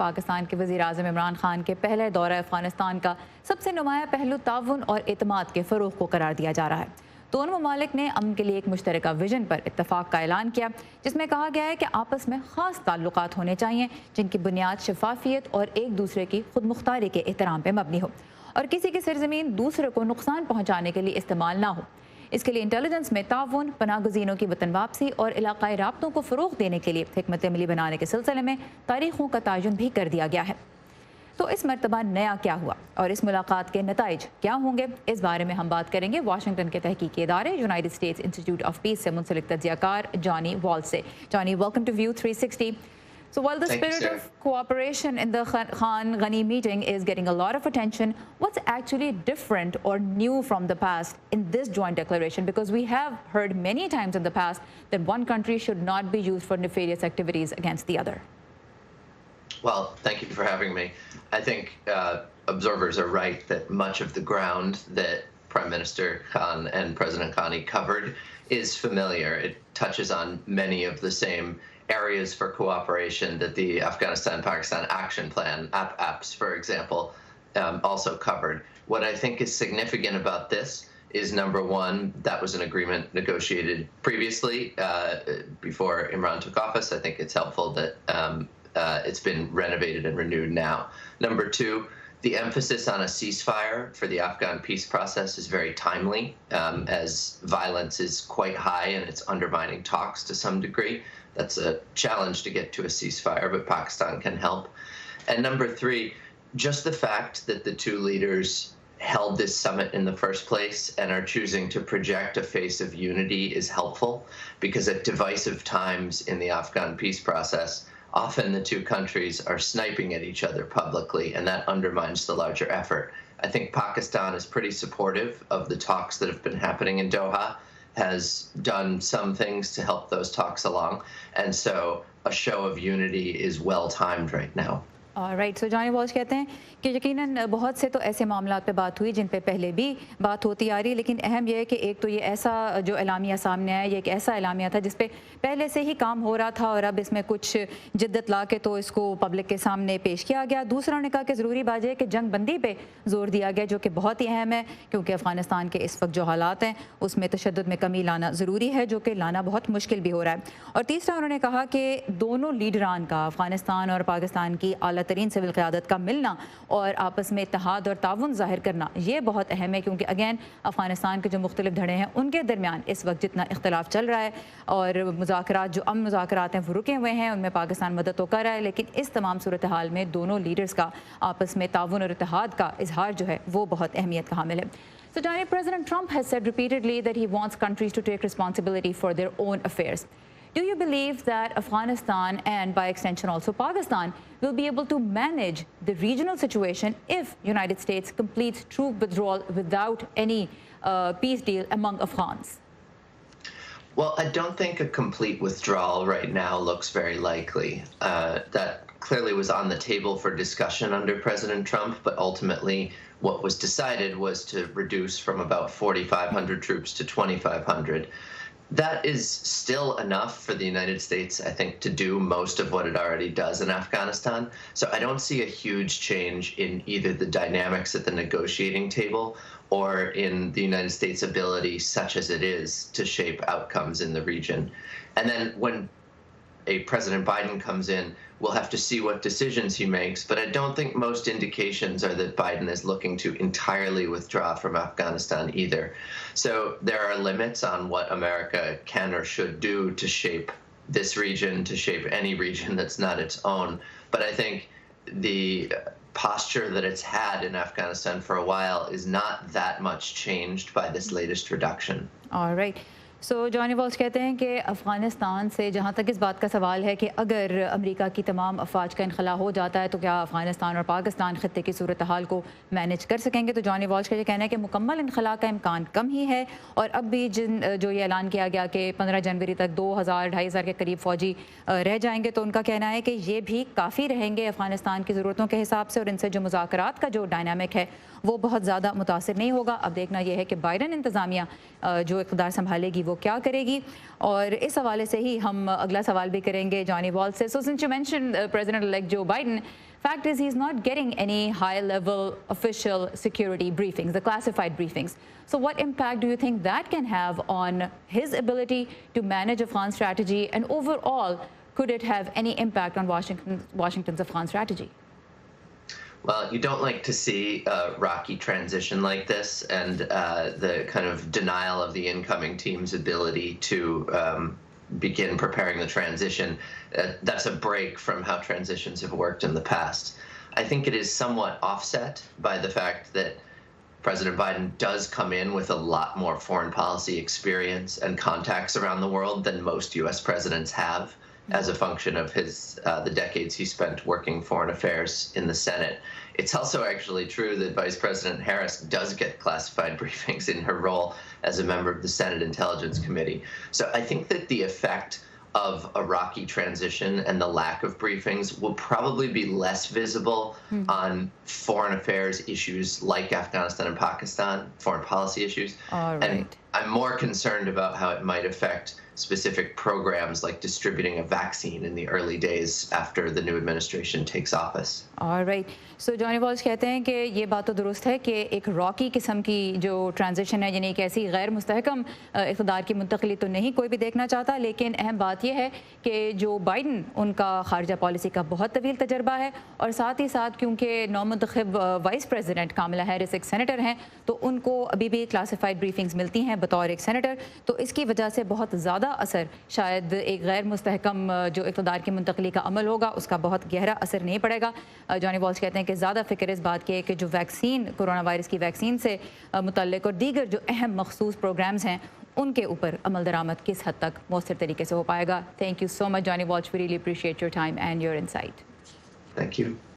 पाकिस्तान के वज़ीर-ए-आज़म इमरान खान के पहले दौरा अफ़गानिस्तान का सबसे नुमाया पहलू ताउन और एतमाद के फ़रोग़ को करार दिया जा रहा है। दोनों ममालिक ने अमन के लिए एक मुश्तरका विजन पर इत्तफ़ाक़ का ऐलान किया, जिसमें कहा गया है कि आपस में ख़ास ताल्लुकात होने चाहिए जिनकी बुनियाद शफाफियत और एक दूसरे की खुद मुख्तारी के एहतराम पर मबनी हो और किसी की सरजमीन दूसरे को नुकसान पहुँचाने के लिए इस्तेमाल ना हो। इसके लिए इंटेलिजेंस में ताउन, पनाहगज़ीनों की वतन वापसी और इलाक़ाई राब्तों को फ़रोग़ देने के लिए हिकमत अमली बनाने के सिलसिले में तारीख़ों का तयन भी कर दिया गया है। तो इस मरतबा नया क्या हुआ और इस मुलाकात के नताइज क्या होंगे, इस बारे में हम बात करेंगे वाशिंगटन के तहकीकी इदारे United States Institute of Peace से मुंसलिक तज्ज़ियाकार जॉनी वॉल्स से। Johnny, welcome to View 360। So while the spirit of cooperation in the Khan-Ghani meeting is getting a lot of attention, what's actually different or new from the past in this joint declaration? Because we have heard many times in the past that one country should not be used for nefarious activities against the other. Well, thank you for having me. I think observers are right that much of the ground that Prime Minister Khan and President Ghani covered is familiar. It touches on many of the same areas for cooperation that the Afghanistan-Pakistan Action Plan, APS, for example, also covered. What I think is significant about this is, number one, that was an agreement negotiated previously before Imran took office. I think it's helpful that it's been renovated and renewed now. Number two, the emphasis on a ceasefire for the Afghan peace process is very timely, as violence is quite high and it's undermining talks to some degree. That's a challenge to get to a ceasefire, but Pakistan can help. And number three, just the fact that the two leaders held this summit in the first place and are choosing to project a face of unity is helpful, because at divisive times in the Afghan peace process, often the two countries are sniping at each other publicly, and that undermines the larger effort. I think Pakistan is pretty supportive of the talks that have been happening in Doha, has done some things to help those talks along, and so a show of unity is well timed right now. Right, so Johnny Walls कहते हैं कि यकीनन बहुत से तो ऐसे मामलात पे बात हुई जिन पे पहले भी बात होती आ रही, लेकिन अहम यह है कि एक तो ये ऐसा जो एलामिया सामने आया, ये एक ऐसा एलामिया था जिस पे पहले से ही काम हो रहा था और अब इसमें कुछ जिद्दत ला के तो इसको पब्लिक के सामने पेश किया गया। दूसरा, उन्होंने कहा कि ज़रूरी बात है कि जंग बंदी पे जोर दिया गया, जो कि बहुत ही अहम है, क्योंकि अफ़गानिस्तान के इस वक्त जो हालात हैं उसमें तशद्दुद में कमी लाना ज़रूरी है, जो कि लाना बहुत मुश्किल भी हो रहा है। और तीसरा, उन्होंने कहा कि दोनों लीडरान का, अफ़गानिस्तान और पाकिस्तान की आला तरीन सिविल क़यादत का मिलना और आपस में इत्तेहाद और ताउन ज़ाहिर करना, ये बहुत अहम है, क्योंकि अगेन अफ़गानिस्तान के जो मुख्तलिफ धड़े हैं उनके दरमियान इस वक्त जितना इख्तलाफ चल रहा है और मुज़ाकरात जो अमन मुज़ाकरात हैं वो रुके हुए हैं, उनमें पाकिस्तान मदद तो कर रहा है, लेकिन इस तमाम सूरत हाल में दोनों लीडर्स का आपस में ताउन और इत्तेहाद का इजहार जो है वो बहुत अहमियत का हामिल है। So, Johnny, President Trump has said repeatedly that he wants countries to take responsibility for their own affairs. Do you believe that Afghanistan and by extension also Pakistan will be able to manage the regional situation if United States completes troop withdrawal without any peace deal among Afghans? Well, I don't think a complete withdrawal right now looks very likely. That clearly was on the table for discussion under President Trump, but ultimately what was decided was to reduce from about 4,500 troops to 2,500. That is still enough for the United States, I think, to do most of what it already does in Afghanistan. So I don't see a huge change in either the dynamics at the negotiating table or in the United States' ability, such as it is, to shape outcomes in the region. And then when President Biden comes in, we'll have to see what decisions he makes, but I don't think most indications are that Biden is looking to entirely withdraw from Afghanistan either. So there are limits on what America can or should do to shape this region, to shape any region that's not its own. But I think the posture that it's had in Afghanistan for a while is not that much changed by this latest reduction. All right. So Johnny Walls कहते हैं कि अफ़गानिस्तान से जहाँ तक इस बात का सवाल है कि अगर अमेरिका की तमाम अफवाज का इनखला हो जाता है तो क्या अफ़गानिस्तान और पाकिस्तान ख़त्े की सूरत हाल को मैनेज कर सकेंगे, तो जॉनी वॉल्स का ये कहना है कि मुकम्मल इनखला का इम्कान कम ही है। और अब भी जो ये ऐलान किया गया कि 15 जनवरी तक 2,000-2,500 के करीब फ़ौजी रह जाएंगे, तो उनका कहना है कि ये भी काफ़ी रहेंगे अफ़गानिस्तान की ज़रूरतों के हिसाब से, और इनसे जो मुज़ाकरात का जो डायनामिक है वो बहुत ज़्यादा मुतासिर नहीं होगा। अब देखना यह है कि बाइडन इंतज़ामिया जो इक़्तिदार संभालेगी वो क्या करेगी, और इस हवाले से ही हम अगला सवाल भी करेंगे जॉनी वॉल्स से. So since you mention president elect जो Biden, fact is he's not getting any high level official security briefings, the classified briefings. So what impact do you think that can have on his ability to manage Afghan strategy, and overall could it have any impact on Washington's Afghan strategy? Well, you don't like to see a rocky transition like this, and the kind of denial of the incoming team's ability to begin preparing the transition. That's a break from how transitions have worked in the past. I think it is somewhat offset by the fact that President Biden does come in with a lot more foreign policy experience and contacts around the world than most U.S. presidents have, as a function of the decades he spent working foreign affairs in the Senate. It's also actually true that Vice President Harris does get classified briefings in her role as a member of the Senate Intelligence Committee. So I think that the effect of a rocky transition and the lack of briefings will probably be less visible on foreign affairs issues like Afghanistan and Pakistan, foreign policy issues. All right. And I'm more concerned about how it might affect specific programs like distributing a vaccine in the early days after the new administration takes office. All right. So Johnny Walls कहते हैं कि ये बात तो दुरुस्त है कि एक रॉकी किस्म की जो ट्रांजिशन है, यानी एक ऐसी गैर मुस्तहकम इक़्तिदार की मुंतकली तो नहीं कोई भी देखना चाहता, लेकिन अहम बात यह है कि जो बाइडन, उनका खारजा पॉलिसी का बहुत तवील तजर्बा है, और साथ ही साथ क्योंकि नौमुंतखब वाइस प्रेसिडेंट कामला हैरिस एक सेनेटर हैं, तो उनको अभी भी क्लासिफाइड ब्रीफिंग्स मिलती हैं बतौर एक सेनेटर, तो इसकी वजह से बहुत ज़्यादा असर शायद एक गैर मुस्तहकम जो इक़्तिदार की मुंतकली का अमल होगा उसका बहुत गहरा असर नहीं पड़ेगा. जॉनी वॉल्स कहते हैं कि ज़्यादा फ़िक्र इस बात की है कि जो वैक्सीन, कोरोना वायरस की वैक्सीन से मुतल्लिक़ और दीगर जो अहम मखसूस प्रोग्राम्स हैं उनके ऊपर अमल दरामद किस हद तक मौसर तरीके से हो पाएगा. Thank you so much Johnny Walls, we really appreciate your time and your insight. Thank you.